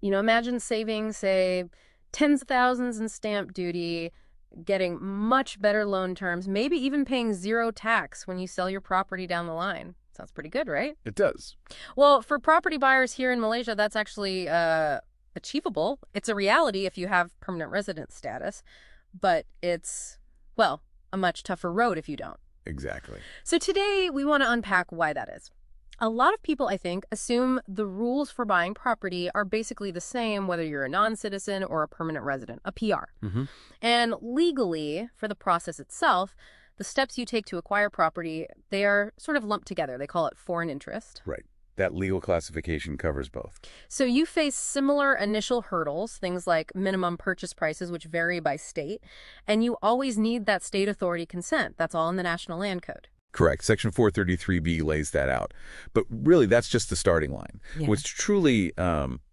Imagine saving, say, tens of thousands in stamp duty, getting much better loan terms, maybe even paying zero tax when you sell your property down the line. Sounds pretty good, right? It does. Well, for property buyers here in Malaysia, that's actually achievable. It's a reality if you have permanent resident status, but it's, well, a much tougher road if you don't. Exactly. So today we want to unpack why that is. A lot of people, I think, assume the rules for buying property are basically the same whether you're a non-citizen or a permanent resident, a PR. And legally, for the process itself, the steps you take to acquire property, they are sort of lumped together. They call it foreign interest. Right. That legal classification covers both. So you face similar initial hurdles, things like minimum purchase prices, which vary by state, and you always need that state authority consent. That's all in the National Land Code. Correct. Section 433B lays that out. But really, that's just the starting line. Yeah. What's truly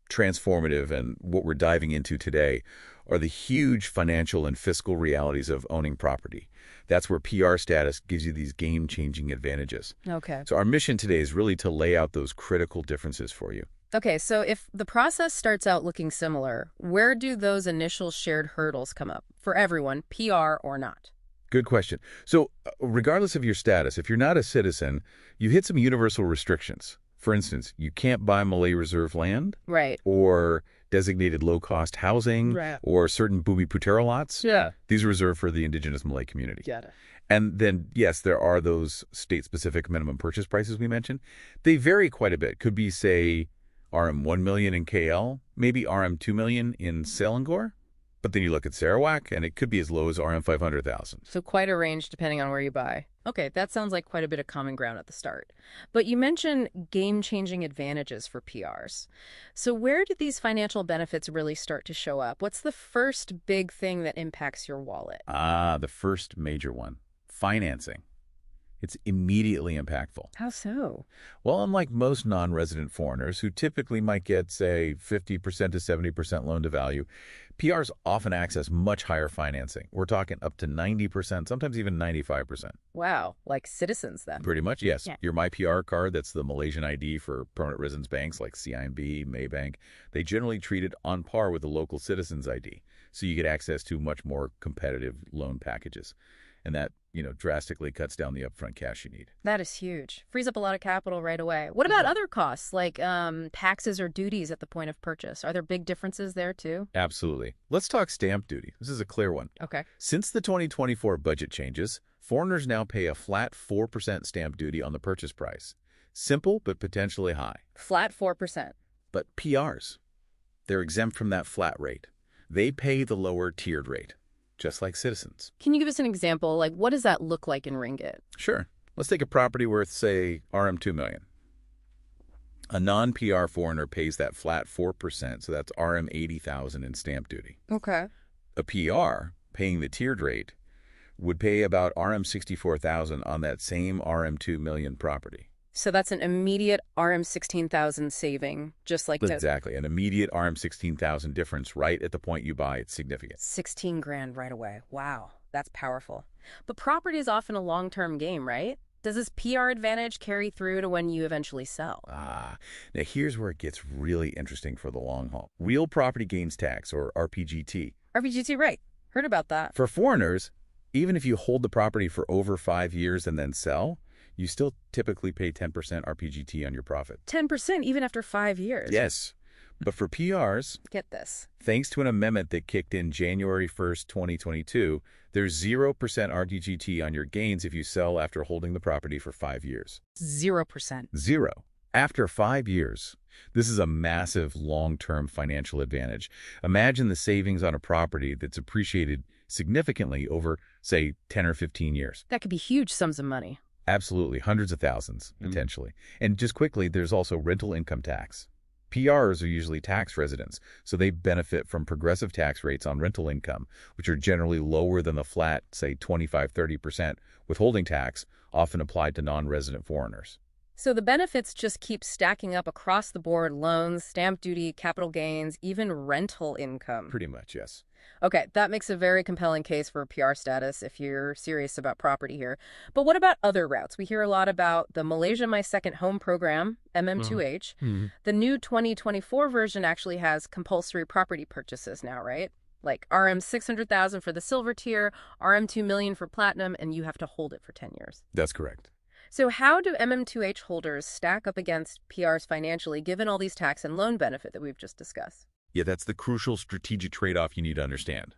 transformative and what we're diving into today are the huge financial and fiscal realities of owning property. That's where PR status gives you these game-changing advantages. Okay. So our mission today is really to lay out those critical differences for you. Okay, so if the process starts out looking similar, where do those initial shared hurdles come up for everyone, PR or not? Good question. So regardless of your status, if you're not a citizen, you hit some universal restrictions. For instance, you can't buy Malay Reserve land. Right. Or designated low-cost housing. Right. Or certain Bumi Putera lots. Yeah. These are reserved for the indigenous Malay community. Got it. And then, yes, there are those state-specific minimum purchase prices we mentioned. They vary quite a bit. Could be, say, RM 1 million in KL, maybe RM 2 million in Selangor. But then you look at Sarawak, and it could be as low as RM 500,000. So quite a range depending on where you buy. Okay, that sounds like quite a bit of common ground at the start. But you mentioned game-changing advantages for PRs. So where did these financial benefits really start to show up? What's the first big thing that impacts your wallet? The first major one, financing. It's immediately impactful. How so? Well, unlike most non-resident foreigners who typically might get, say, 50% to 70% loan to value, PRs often access much higher financing. We're talking up to 90%, sometimes even 95%. Wow, like citizens then. Pretty much, yes. Yeah. Your MyPR card, that's the Malaysian ID for permanent residence banks like CIMB, Maybank, they generally treat it on par with the local citizen's ID. So you get access to much more competitive loan packages. And that, drastically cuts down the upfront cash you need. That is huge. Frees up a lot of capital right away. What about other costs, like taxes or duties at the point of purchase? Are there big differences there, too? Absolutely. Let's talk stamp duty. This is a clear one. Okay. Since the 2024 budget changes, foreigners now pay a flat 4% stamp duty on the purchase price. Simple, but potentially high. Flat 4%. But PRs, they're exempt from that flat rate. They pay the lower tiered rate, just like citizens. Can you give us an example? Like, what does that look like in Ringgit? Sure. Let's take a property worth, say, RM 2 million. A non-PR foreigner pays that flat 4%, so that's RM 80,000 in stamp duty. Okay. A PR, paying the tiered rate, would pay about RM 64,000 on that same RM 2 million property. So that's an immediate RM 16,000 saving, just like that. Exactly. An immediate RM 16,000 difference right at the point you buy. It's significant. 16 grand right away. Wow, that's powerful. But property is often a long-term game, right? Does this PR advantage carry through to when you eventually sell? Now here's where it gets really interesting for the long haul. Real property gains tax, or RPGT. RPGT, right. Heard about that. For foreigners, even if you hold the property for over 5 years and then sell, you still typically pay 10% RPGT on your profit. 10% even after 5 years? Yes. But for PRs, Get this. thanks to an amendment that kicked in January 1st, 2022, there's 0% RPGT on your gains if you sell after holding the property for 5 years. 0%. Zero. After 5 years. This is a massive long-term financial advantage. Imagine the savings on a property that's appreciated significantly over, say, 10 or 15 years. That could be huge sums of money. Absolutely. Hundreds of thousands, potentially. And just quickly, there's also rental income tax. PRs are usually tax residents, so they benefit from progressive tax rates on rental income, which are generally lower than the flat, say, 25–30% withholding tax often applied to non-resident foreigners. So the benefits just keep stacking up across the board: loans, stamp duty, capital gains, even rental income. Pretty much, yes. Okay, that makes a very compelling case for PR status if you're serious about property here. But what about other routes? We hear a lot about the Malaysia My Second Home program, MM2H. The new 2024 version actually has compulsory property purchases now, right? Like RM 600,000 for the silver tier, RM 2 million for platinum, and you have to hold it for 10 years. That's correct. So how do MM2H holders stack up against PRs financially, given all these tax and loan benefit that we've just discussed? Yeah, that's the crucial strategic trade-off you need to understand.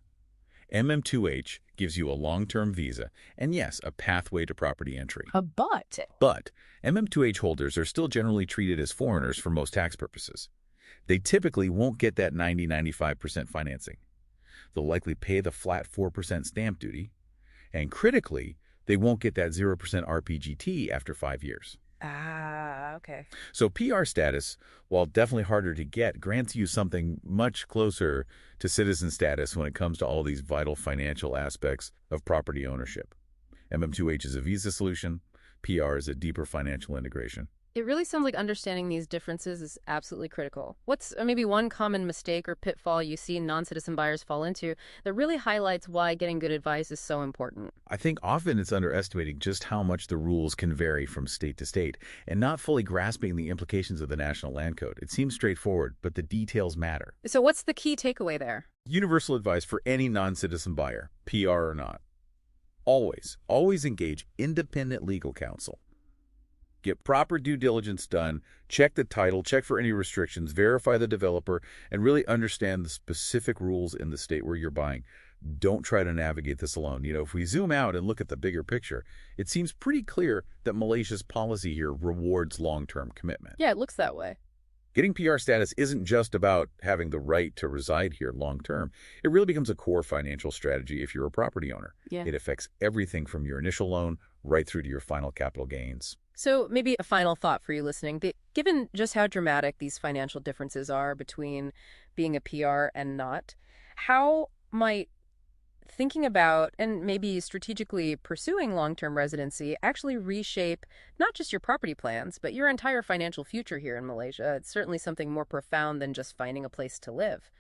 MM2H gives you a long-term visa and, yes, a pathway to property entry. But MM2H holders are still generally treated as foreigners for most tax purposes. They typically won't get that 90–95% financing. They'll likely pay the flat 4% stamp duty, and critically, they won't get that 0% RPGT after 5 years. Ah, okay. So PR status, while definitely harder to get, grants you something much closer to citizen status when it comes to all these vital financial aspects of property ownership. MM2H is a visa solution. PR is a deeper financial integration. It really sounds like understanding these differences is absolutely critical. What's maybe one common mistake or pitfall you see non-citizen buyers fall into that really highlights why getting good advice is so important? I think often it's underestimating just how much the rules can vary from state to state and not fully grasping the implications of the National Land Code. It seems straightforward, but the details matter. So what's the key takeaway there? Universal advice for any non-citizen buyer, PR or not. Always engage independent legal counsel. Get proper due diligence done, check the title, check for any restrictions, verify the developer, and really understand the specific rules in the state where you're buying. Don't try to navigate this alone. If we zoom out and look at the bigger picture, it seems pretty clear that Malaysia's policy here rewards long-term commitment. Yeah, it looks that way. Getting PR status isn't just about having the right to reside here long-term. It really becomes a core financial strategy if you're a property owner. Yeah. It affects everything from your initial loan right through to your final capital gains. So maybe a final thought for you listening. Given just how dramatic these financial differences are between being a PR and not, how might thinking about and maybe strategically pursuing long-term residency actually reshape not just your property plans, but your entire financial future here in Malaysia? It's certainly something more profound than just finding a place to live.